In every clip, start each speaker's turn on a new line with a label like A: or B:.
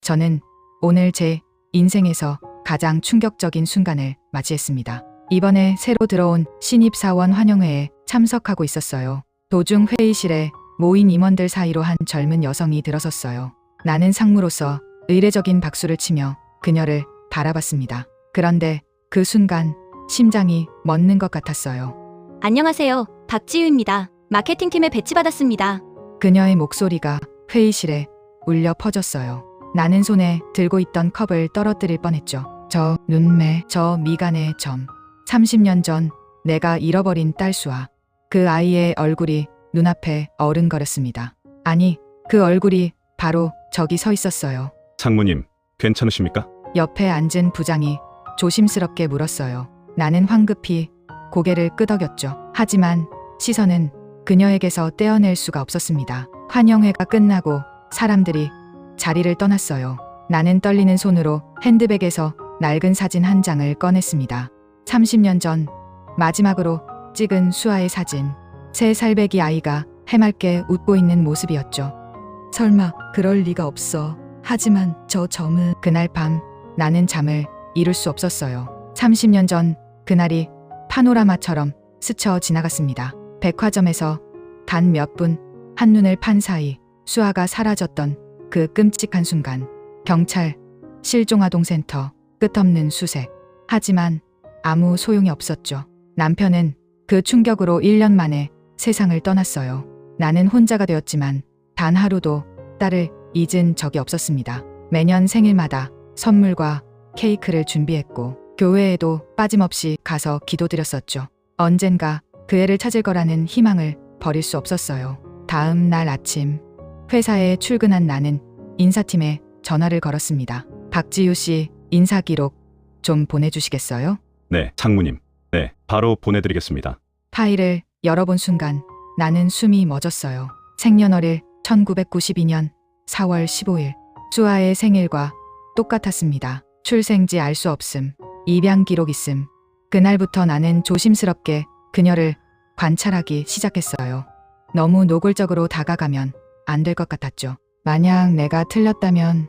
A: 저는 오늘 제 인생에서 가장 충격적인 순간을 맞이했습니다. 이번에 새로 들어온 신입사원 환영회에 참석하고 있었어요. 도중 회의실에 모인 임원들 사이로 한 젊은 여성이 들어섰어요. 나는 상무로서 의례적인 박수를 치며 그녀를 바라봤습니다. 그런데 그 순간 심장이 멎는 것 같았어요.
B: 안녕하세요. 박지유입니다. 마케팅팀에 배치받았습니다.
A: 그녀의 목소리가 회의실에 울려 퍼졌어요. 나는 손에 들고 있던 컵을 떨어뜨릴 뻔했죠. 저 눈매, 저 미간의 점. 30년 전 내가 잃어버린 딸 수아. 그 아이의 얼굴이 눈앞에 어른거렸습니다. 아니, 그 얼굴이 바로 저기 서 있었어요.
C: 상무님, 괜찮으십니까?
A: 옆에 앉은 부장이 조심스럽게 물었어요. 나는 황급히 고개를 끄덕였죠. 하지만 시선은 그녀에게서 떼어낼 수가 없었습니다. 환영회가 끝나고 사람들이 자리를 떠났어요. 나는 떨리는 손으로 핸드백에서 낡은 사진 한 장을 꺼냈습니다. 30년 전 마지막으로 찍은 수아의 사진. 3살배기 아이가 해맑게 웃고 있는 모습이었죠. 설마 그럴 리가 없어. 하지만 저 점은 그날 밤 나는 잠을 이룰 수 없었어요. 30년 전 그날이 파노라마처럼 스쳐 지나갔습니다. 백화점에서 단 몇 분 한눈을 판 사이 수아가 사라졌던 그 끔찍한 순간. 경찰, 실종아동센터, 끝없는 수색. 하지만 아무 소용이 없었죠. 남편은 그 충격으로 1년 만에 세상을 떠났어요. 나는 혼자가 되었지만 단 하루도 딸을 잊은 적이 없었습니다. 매년 생일마다 선물과 케이크를 준비했고 교회에도 빠짐없이 가서 기도드렸었죠. 언젠가 그 애를 찾을 거라는 희망을 버릴 수 없었어요. 다음 날 아침 회사에 출근한 나는 인사팀에 전화를 걸었습니다. 박지유 씨, 인사 기록 좀 보내주시겠어요?
C: 네, 상무님. 네, 바로 보내드리겠습니다.
A: 파일을 열어본 순간 나는 숨이 멎었어요. 생년월일 1992년 4월 15일. 수아의 생일과 똑같았습니다. 출생지 알 수 없음. 입양 기록 있음. 그날부터 나는 조심스럽게 그녀를 관찰하기 시작했어요. 너무 노골적으로 다가가면 안 될 것 같았죠. 만약 내가 틀렸다면,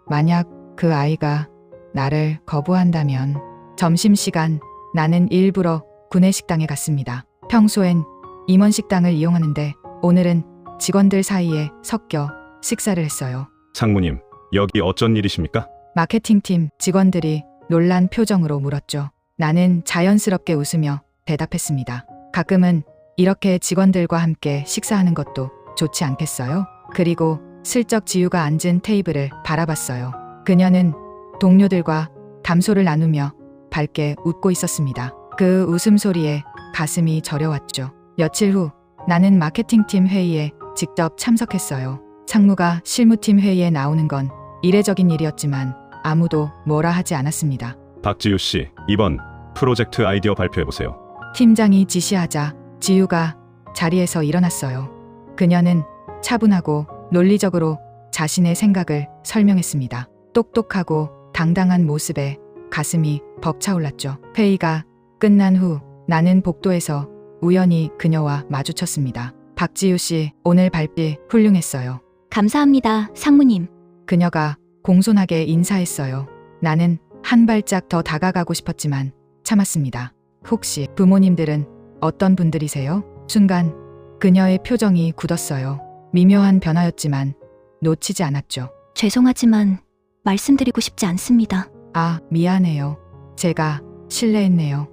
A: 만약 그 아이가 나를 거부한다면. 점심시간 나는 일부러 구내식당에 갔습니다. 평소엔 임원식당을 이용하는데 오늘은 직원들 사이에 섞여 식사를 했어요.
C: 상무님, 여기 어쩐 일이십니까?
A: 마케팅팀 직원들이 놀란 표정으로 물었죠. 나는 자연스럽게 웃으며 대답했습니다. 가끔은 이렇게 직원들과 함께 식사하는 것도 좋지 않겠어요? 그리고 슬쩍 지유가 앉은 테이블을 바라봤어요. 그녀는 동료들과 담소를 나누며 밝게 웃고 있었습니다. 그 웃음소리에 가슴이 저려왔죠. 며칠 후 나는 마케팅팀 회의에 직접 참석했어요. 상무가 실무팀 회의에 나오는 건 이례적인 일이었지만 아무도 뭐라 하지 않았습니다.
C: 박지유 씨, 이번 프로젝트 아이디어 발표해보세요.
A: 팀장이 지시하자 지유가 자리에서 일어났어요. 그녀는 차분하고 논리적으로 자신의 생각을 설명했습니다. 똑똑하고 당당한 모습에 가슴이 벅차올랐죠. 회의가 끝난 후 나는 복도에서 우연히 그녀와 마주쳤습니다. 박지유 씨, 오늘 발표 훌륭했어요.
B: 감사합니다, 상무님.
A: 그녀가 공손하게 인사했어요. 나는 한 발짝 더 다가가고 싶었지만 참았습니다. 혹시 부모님들은 어떤 분들이세요? 순간 그녀의 표정이 굳었어요. 미묘한 변화였지만 놓치지 않았죠.
B: 죄송하지만 말씀드리고 싶지 않습니다.
A: 아, 미안해요. 제가 실례했네요.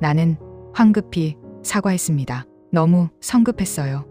A: 나는 황급히 사과했습니다. 너무 성급했어요.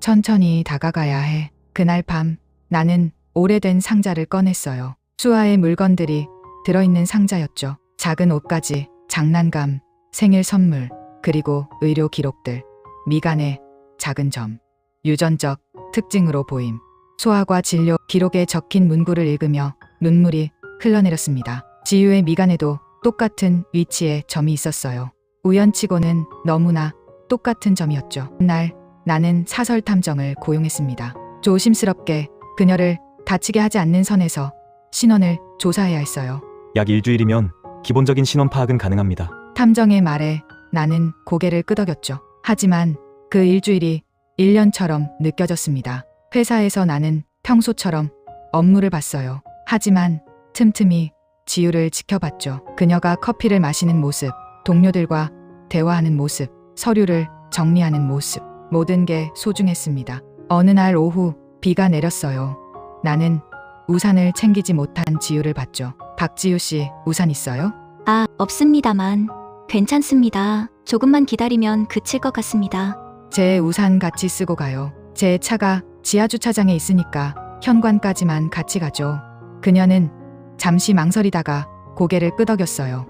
A: 천천히 다가가야 해. 그날 밤 나는 오래된 상자를 꺼냈어요. 수아의 물건들이 들어있는 상자였죠. 작은 옷가지, 장난감, 생일 선물, 그리고 의료 기록들, 미간의 작은 점, 유전적 특징으로 보임. 소아과 진료 기록에 적힌 문구를 읽으며 눈물이 흘러내렸습니다. 지유의 미간에도 똑같은 위치에 점이 있었어요. 우연치고는 너무나 똑같은 점이었죠. 날 나는 사설 탐정을 고용했습니다. 조심스럽게 그녀를 다치게 하지 않는 선에서 신원을 조사해야 했어요.
D: 약 일주일이면 기본적인 신원 파악은 가능합니다.
A: 탐정의 말에 나는 고개를 끄덕였죠. 하지만 그 일주일이 1년처럼 느껴졌습니다. 회사에서 나는 평소처럼 업무를 봤어요. 하지만 틈틈이 지유를 지켜봤죠. 그녀가 커피를 마시는 모습, 동료들과 대화하는 모습, 서류를 정리하는 모습, 모든 게 소중했습니다. 어느 날 오후 비가 내렸어요. 나는 우산을 챙기지 못한 지유를 봤죠. 박지유 씨, 우산 있어요?
B: 아, 없습니다만. 괜찮습니다. 조금만 기다리면 그칠 것 같습니다.
A: 제 우산 같이 쓰고 가요. 제 차가 지하주차장에 있으니까 현관까지만 같이 가죠. 그녀는 잠시 망설이다가 고개를 끄덕였어요.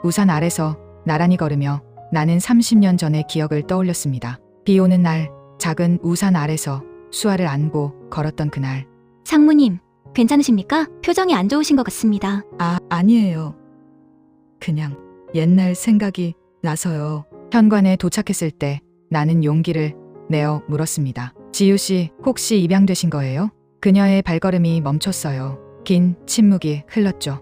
A: 우산 아래서 나란히 걸으며 나는 30년 전의 기억을 떠올렸습니다. 비 오는 날 작은 우산 아래서 수아를 안고 걸었던 그날.
B: 상무님, 괜찮으십니까? 표정이 안 좋으신 것 같습니다.
A: 아니에요. 그냥 옛날 생각이 나서요. 현관에 도착했을 때 나는 용기를 내어 물었습니다. 지유 씨, 혹시 입양되신 거예요? 그녀의 발걸음이 멈췄어요. 긴 침묵이 흘렀죠.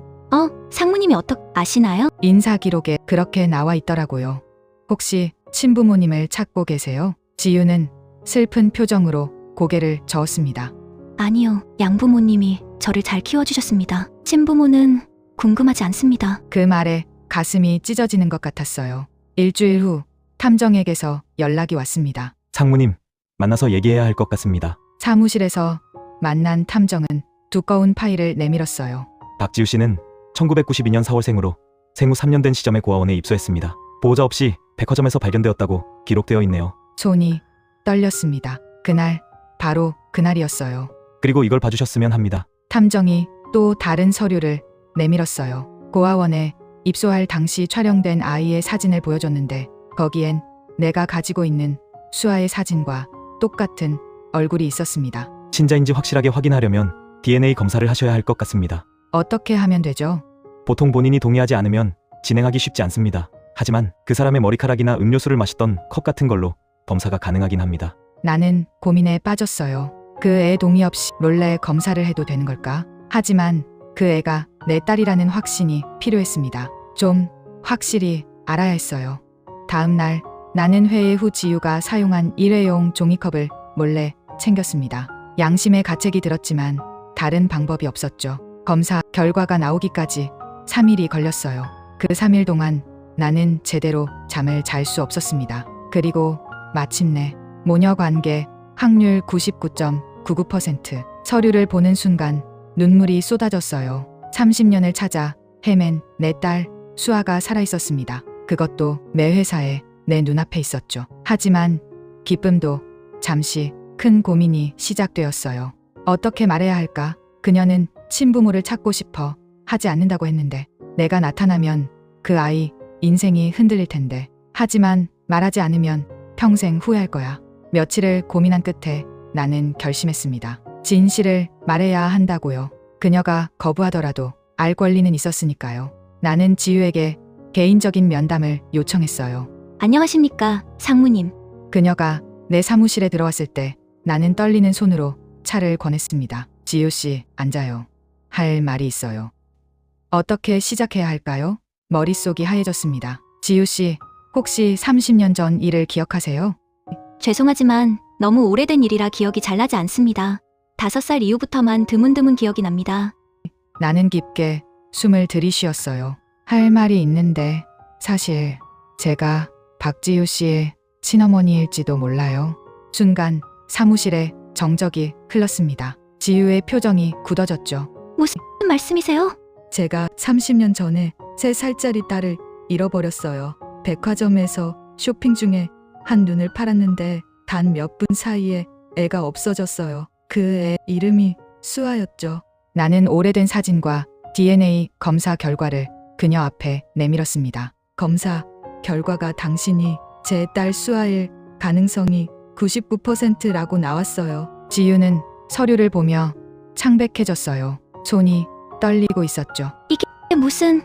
B: 상무님이 아시나요?
A: 인사 기록에 그렇게 나와 있더라고요. 혹시 친부모님을 찾고 계세요? 지유는 슬픈 표정으로 고개를 저었습니다.
B: 아니요, 양부모님이 저를 잘 키워주셨습니다. 친부모는 궁금하지 않습니다.
A: 그 말에 가슴이 찢어지는 것 같았어요. 일주일 후 탐정에게서 연락이 왔습니다.
D: 상무님, 만나서 얘기해야 할 것 같습니다.
A: 사무실에서 만난 탐정은 두꺼운 파일을 내밀었어요.
D: 박지우 씨는 1992년 4월생으로 생후 3년 된 시점에 고아원에 입소했습니다. 보호자 없이 백화점에서 발견되었다고 기록되어 있네요.
A: 손이 떨렸습니다. 그날, 바로 그날이었어요.
D: 그리고 이걸 봐주셨으면 합니다.
A: 탐정이 또 다른 서류를 내밀었어요. 고아원에 입소할 당시 촬영된 아이의 사진을 보여줬는데 거기엔 내가 가지고 있는 수아의 사진과 똑같은 얼굴이 있었습니다.
D: 친자인지 확실하게 확인하려면 DNA 검사를 하셔야 할 것 같습니다.
A: 어떻게 하면 되죠?
D: 보통 본인이 동의하지 않으면 진행하기 쉽지 않습니다. 하지만 그 사람의 머리카락이나 음료수를 마셨던 컵 같은 걸로 검사가 가능하긴 합니다.
A: 나는 고민에 빠졌어요. 그 애 동의 없이 몰래 검사를 해도 되는 걸까? 하지만 그 애가 내 딸이라는 확신이 필요했습니다. 좀 확실히 알아야 했어요. 다음 날 나는 회의 후 지유가 사용한 일회용 종이컵을 몰래 챙겼습니다. 양심의 가책이 들었지만 다른 방법이 없었죠. 검사 결과가 나오기까지 3일이 걸렸어요. 그 3일 동안 나는 제대로 잠을 잘 수 없었습니다. 그리고 마침내 모녀 관계 확률 99.99%. 서류를 보는 순간 눈물이 쏟아졌어요. 30년을 찾아 헤맨 내 딸 수아가 살아있었습니다. 그것도 내 회사에 내 눈앞에 있었죠. 하지만 기쁨도 잠시 큰 고민이 시작되었어요. 어떻게 말해야 할까? 그녀는 친부모를 찾고 싶어 하지 않는다고 했는데 내가 나타나면 그 아이 인생이 흔들릴 텐데. 하지만 말하지 않으면 평생 후회할 거야. 며칠을 고민한 끝에 나는 결심했습니다. 진실을 말해야 한다고요. 그녀가 거부하더라도 알 권리는 있었으니까요. 나는 지유에게 개인적인 면담을 요청했어요.
B: 안녕하십니까, 상무님.
A: 그녀가 내 사무실에 들어왔을 때 나는 떨리는 손으로 차를 권했습니다. 지유 씨, 앉아요. 할 말이 있어요. 어떻게 시작해야 할까요? 머릿속이 하얘졌습니다. 지유 씨, 혹시 30년 전 일을 기억하세요?
B: 죄송하지만 너무 오래된 일이라 기억이 잘 나지 않습니다. 5살 이후부터만 드문드문 기억이 납니다.
A: 나는 깊게 숨을 들이쉬었어요. 할 말이 있는데 사실 제가 박지유 씨의 친어머니일지도 몰라요. 순간 사무실에 정적이 흘렀습니다. 지유의 표정이 굳어졌죠.
B: 무슨 말씀이세요?
A: 제가 30년 전에 3살짜리 딸을 잃어버렸어요. 백화점에서 쇼핑 중에 한눈을 팔았는데 단 몇 분 사이에 애가 없어졌어요. 그 애 이름이 수아였죠. 나는 오래된 사진과 DNA 검사 결과를 그녀 앞에 내밀었습니다. 검사 결과가 당신이 제 딸 수아일 가능성이 99%라고 나왔어요. 지유는 서류를 보며 창백해졌어요. 손이 떨리고 있었죠.
B: 이게 무슨...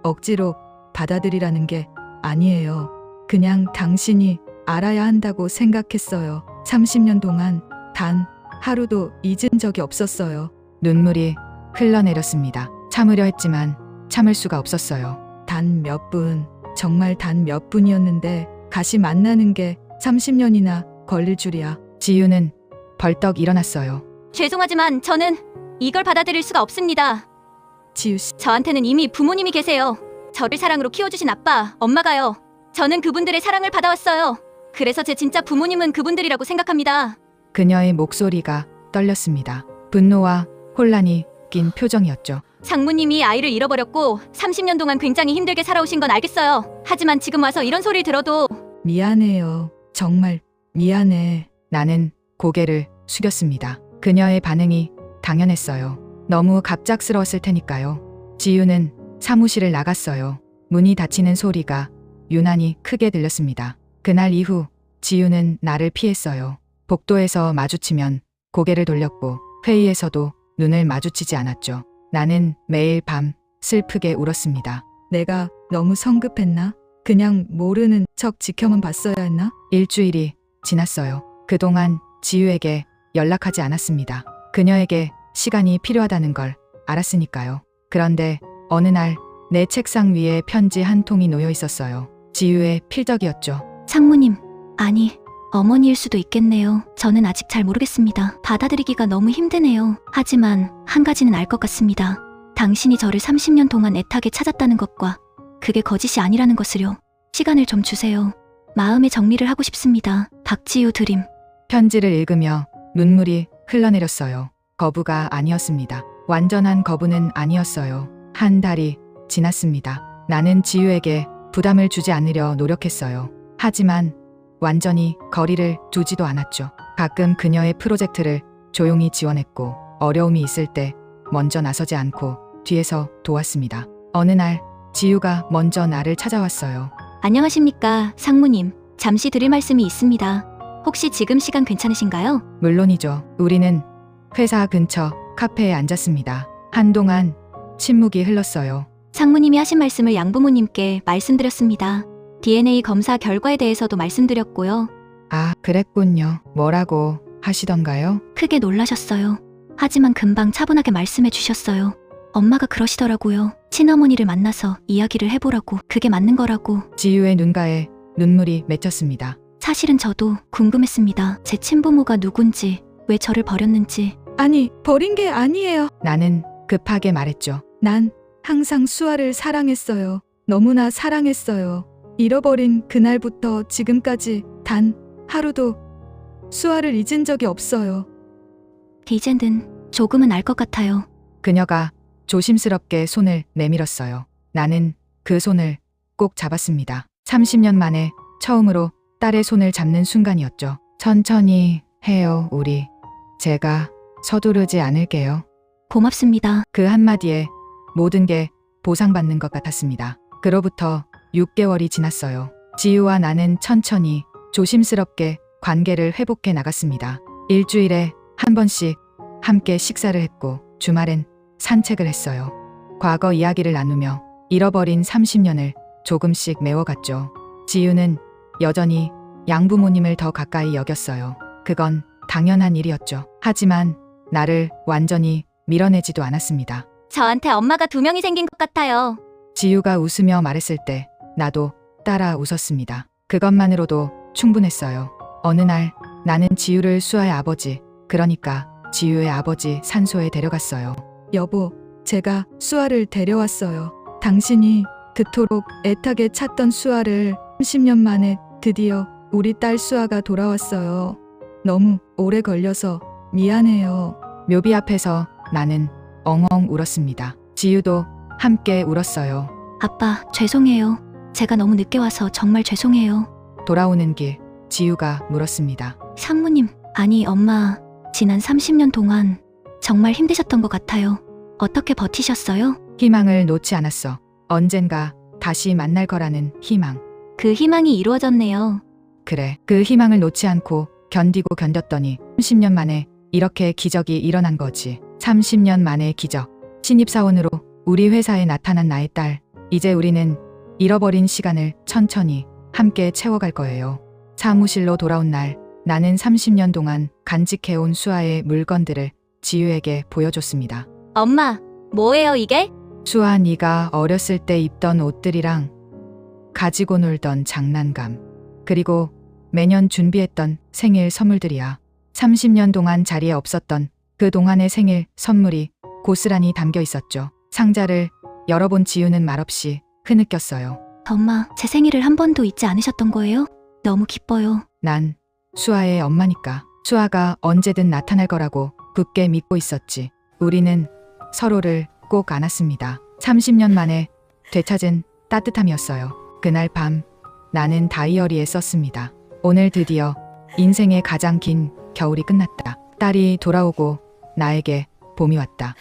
A: 억지로 받아들이라는 게 아니에요. 그냥 당신이 알아야 한다고 생각했어요. 30년 동안 단 하루도 잊은 적이 없었어요. 눈물이 흘러내렸습니다. 참으려 했지만 참을 수가 없었어요. 단 몇 분, 정말 단 몇 분이었는데 다시 만나는 게 30년이나 걸릴 줄이야. 지유는 벌떡 일어났어요.
B: 죄송하지만 저는 이걸 받아들일 수가 없습니다.
A: 지우 씨,
B: 저한테는 이미 부모님이 계세요. 저를 사랑으로 키워주신 아빠, 엄마가요. 저는 그분들의 사랑을 받아왔어요. 그래서 제 진짜 부모님은 그분들이라고 생각합니다.
A: 그녀의 목소리가 떨렸습니다. 분노와 혼란이 낀 표정이었죠.
B: 상무님이 아이를 잃어버렸고 30년 동안 굉장히 힘들게 살아오신 건 알겠어요. 하지만 지금 와서 이런 소리를 들어도
A: 미안해요. 정말 미안해. 나는 고개를 숙였습니다. 그녀의 반응이 당연했어요. 너무 갑작스러웠을 테니까요. 지유는 사무실을 나갔어요. 문이 닫히는 소리가 유난히 크게 들렸습니다. 그날 이후 지유는 나를 피했어요. 복도에서 마주치면 고개를 돌렸고 회의에서도 눈을 마주치지 않았죠. 나는 매일 밤 슬프게 울었습니다. 내가 너무 성급했나? 그냥 모르는 척 지켜만 봤어야 했나? 일주일이 지났어요. 그동안 지유에게 연락하지 않았습니다. 그녀에게 시간이 필요하다는 걸 알았으니까요. 그런데 어느 날 내 책상 위에 편지 한 통이 놓여 있었어요. 지유의 필적이었죠.
B: 상무님, 아니, 어머니일 수도 있겠네요. 저는 아직 잘 모르겠습니다. 받아들이기가 너무 힘드네요. 하지만 한 가지는 알 것 같습니다. 당신이 저를 30년 동안 애타게 찾았다는 것과 그게 거짓이 아니라는 것을요. 시간을 좀 주세요. 마음의 정리를 하고 싶습니다. 박지유 드림.
A: 편지를 읽으며 눈물이 흘러내렸어요. 거부가 아니었습니다. 완전한 거부는 아니었어요. 한 달이 지났습니다. 나는 지유에게 부담을 주지 않으려 노력했어요. 하지만 완전히 거리를 두지도 않았죠. 가끔 그녀의 프로젝트를 조용히 지원했고 어려움이 있을 때 먼저 나서지 않고 뒤에서 도왔습니다. 어느 날 지유가 먼저 나를 찾아왔어요.
B: 안녕하십니까, 상무님. 잠시 드릴 말씀이 있습니다. 혹시 지금 시간 괜찮으신가요?
A: 물론이죠. 우리는 회사 근처 카페에 앉았습니다. 한동안 침묵이 흘렀어요.
B: 상무님이 하신 말씀을 양부모님께 말씀드렸습니다. DNA 검사 결과에 대해서도 말씀드렸고요.
A: 아, 그랬군요. 뭐라고 하시던가요?
B: 크게 놀라셨어요. 하지만 금방 차분하게 말씀해 주셨어요. 엄마가 그러시더라고요. 친어머니를 만나서 이야기를 해보라고. 그게 맞는 거라고.
A: 지유의 눈가에 눈물이 맺혔습니다.
B: 사실은 저도 궁금했습니다. 제 친부모가 누군지, 왜 저를 버렸는지.
A: 아니, 버린 게 아니에요. 나는 급하게 말했죠. 난 항상 수아를 사랑했어요. 너무나 사랑했어요. 잃어버린 그날부터 지금까지 단 하루도 수아를 잊은 적이 없어요.
B: 이제는 조금은 알 것 같아요.
A: 그녀가 조심스럽게 손을 내밀었어요. 나는 그 손을 꼭 잡았습니다. 30년 만에 처음으로 딸의 손을 잡는 순간이었죠. 천천히 해요, 우리. 제가 서두르지 않을게요.
B: 고맙습니다.
A: 그 한마디에 모든 게 보상받는 것 같았습니다. 그로부터 6개월이 지났어요. 지유와 나는 천천히 조심스럽게 관계를 회복해 나갔습니다. 일주일에 한 번씩 함께 식사를 했고 주말엔 산책을 했어요. 과거 이야기를 나누며 잃어버린 30년을 조금씩 메워갔죠. 지유는 여전히 양부모님을 더 가까이 여겼어요. 그건 당연한 일이었죠. 하지만 나를 완전히 밀어내지도 않았습니다.
B: 저한테 엄마가 2명이 생긴 것 같아요.
A: 지유가 웃으며 말했을 때 나도 따라 웃었습니다. 그것만으로도 충분했어요. 어느 날 나는 지유를 수아의 아버지, 그러니까 지유의 아버지 산소에 데려갔어요. 여보, 제가 수아를 데려왔어요. 당신이 그토록 애타게 찾던 수아를 30년 만에 드디어 우리 딸 수아가 돌아왔어요. 너무 오래 걸려서 미안해요. 묘비 앞에서 나는 엉엉 울었습니다. 지유도 함께 울었어요.
B: 아빠, 죄송해요. 제가 너무 늦게 와서 정말 죄송해요.
A: 돌아오는 길 지유가 물었습니다.
B: 상무님, 아니 엄마, 지난 30년 동안 정말 힘드셨던 것 같아요. 어떻게 버티셨어요?
A: 희망을 놓지 않았어. 언젠가 다시 만날 거라는 희망.
B: 그 희망이 이루어졌네요.
A: 그래, 그 희망을 놓지 않고 견디고 견뎠더니 30년 만에 이렇게 기적이 일어난 거지. 30년 만의 기적. 신입사원으로 우리 회사에 나타난 나의 딸. 이제 우리는 잃어버린 시간을 천천히 함께 채워갈 거예요. 사무실로 돌아온 날 나는 30년 동안 간직해온 수아의 물건들을 지유에게 보여줬습니다.
B: 엄마, 뭐예요 이게?
A: 수아, 네가 어렸을 때 입던 옷들이랑 가지고 놀던 장난감, 그리고 매년 준비했던 생일 선물들이야. 30년 동안 자리에 없었던 그동안의 생일 선물이 고스란히 담겨 있었죠. 상자를 열어본 지우는 말없이 흐느꼈어요.
B: 엄마, 제 생일을 한 번도 잊지 않으셨던 거예요? 너무 기뻐요.
A: 난 수아의 엄마니까. 수아가 언제든 나타날 거라고 굳게 믿고 있었지. 우리는 서로를 꼭 안았습니다. 30년 만에 되찾은 따뜻함이었어요. 그날 밤 나는 다이어리에 썼습니다. 오늘 드디어 인생의 가장 긴 겨울이 끝났다. 딸이 돌아오고 나에게 봄이 왔다.